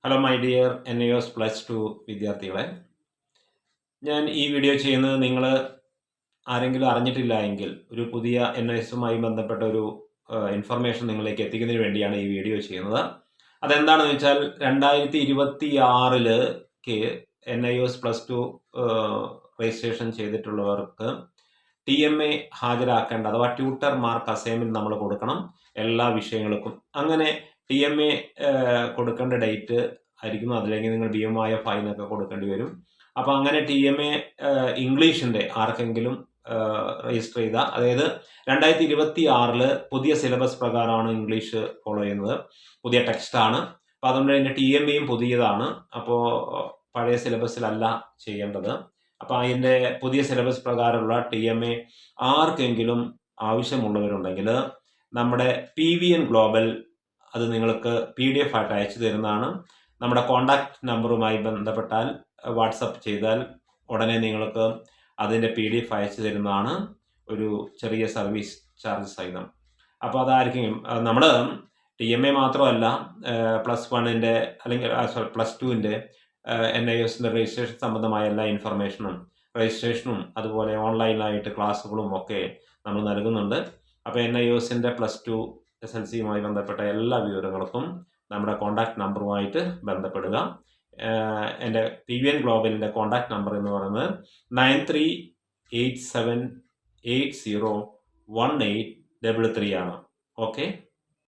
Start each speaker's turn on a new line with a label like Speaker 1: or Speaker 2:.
Speaker 1: Hello my dear NIOS +2 വിദ്യാർത്ഥികളെ, ഞാൻ ഈ വീഡിയോ ചെയ്യുന്നത് നിങ്ങൾ ആരെങ്കിലും അറിഞ്ഞിട്ടില്ല എങ്കിൽ ഒരു പുതിയ NIOSുമായി ബന്ധപ്പെട്ട ഒരു ഇൻഫർമേഷൻ നിങ്ങളിലേക്ക് എത്തിക്കുന്നതിന് വേണ്ടിയാണ് ഈ വീഡിയോ ചെയ്യുന്നത്. അതെന്താണെന്ന് വെച്ചാൽ 2026 NIOS +2 രജിസ്ട്രേഷൻ ചെയ്തിട്ടുള്ളവർക്ക് TMA ഹാജരാക്കേണ്ട അഥവാ ട്യൂട്ടർ മാർക്ക് അസൈൻമെൻറ്റ് നമ്മൾ കൊടുക്കണം എല്ലാ വിഷയങ്ങൾക്കും. അങ്ങനെ TMA കൊടുക്കേണ്ട ഡേറ്റ് ആയിരിക്കും, അതില്ലെങ്കിൽ നിങ്ങൾ ഭീമമായ ഫൈനൊക്കെ കൊടുക്കേണ്ടി വരും. അപ്പോൾ അങ്ങനെ TMA ഇംഗ്ലീഷിൻ്റെ ആർക്കെങ്കിലും രജിസ്റ്റർ ചെയ്ത, അതായത് 2026 പുതിയ സിലബസ് പ്രകാരമാണ് ഇംഗ്ലീഷ് ഫോളോ ചെയ്യുന്നത്, പുതിയ ടെക്സ്റ്റാണ്. അപ്പോൾ അതുകൊണ്ട് തന്നെ TMAയും പുതിയതാണ്, അപ്പോൾ പഴയ സിലബസിലല്ല ചെയ്യേണ്ടത്. അപ്പോൾ അതിൻ്റെ പുതിയ സിലബസ് പ്രകാരമുള്ള TMA ആർക്കെങ്കിലും ആവശ്യമുള്ളവരുണ്ടെങ്കിൽ നമ്മുടെ PVN ഗ്ലോബൽ അത് നിങ്ങൾക്ക് PDF ആയിട്ട് അയച്ചു തരുന്നതാണ്. നമ്മുടെ കോണ്ടാക്ട് നമ്പറുമായി ബന്ധപ്പെട്ടാൽ, വാട്സപ്പ് ചെയ്താൽ ഉടനെ നിങ്ങൾക്ക് അതിൻ്റെ PDF അയച്ചു തരുന്നതാണ്, ഒരു ചെറിയ സർവീസ് ചാർജ് സഹിതം. അപ്പോൾ അതായിരിക്കും നമ്മൾ TMA മാത്രമല്ല +1ൻ്റെ അല്ലെങ്കിൽ +2ൻ്റെ NIOSൻ്റെ രജിസ്ട്രേഷൻ സംബന്ധമായ എല്ലാ ഇൻഫർമേഷനും, രജിസ്ട്രേഷനും അതുപോലെ ഓൺലൈനായിട്ട് ക്ലാസ്സുകളും ഒക്കെ നമ്മൾ നൽകുന്നുണ്ട്. അപ്പോൾ NIOSൻ്റെ +2 SLCയുമായി ബന്ധപ്പെട്ട എല്ലാ വിവരങ്ങൾക്കും നമ്മുടെ കോണ്ടാക്ട് നമ്പറുമായിട്ട് ബന്ധപ്പെടുക. എൻ്റെ PVN ഗ്ലോബലിൻ്റെ കോണ്ടാക്ട് നമ്പർ എന്ന് പറയുന്നത് 9387801833 ആണ്. ഓക്കെ.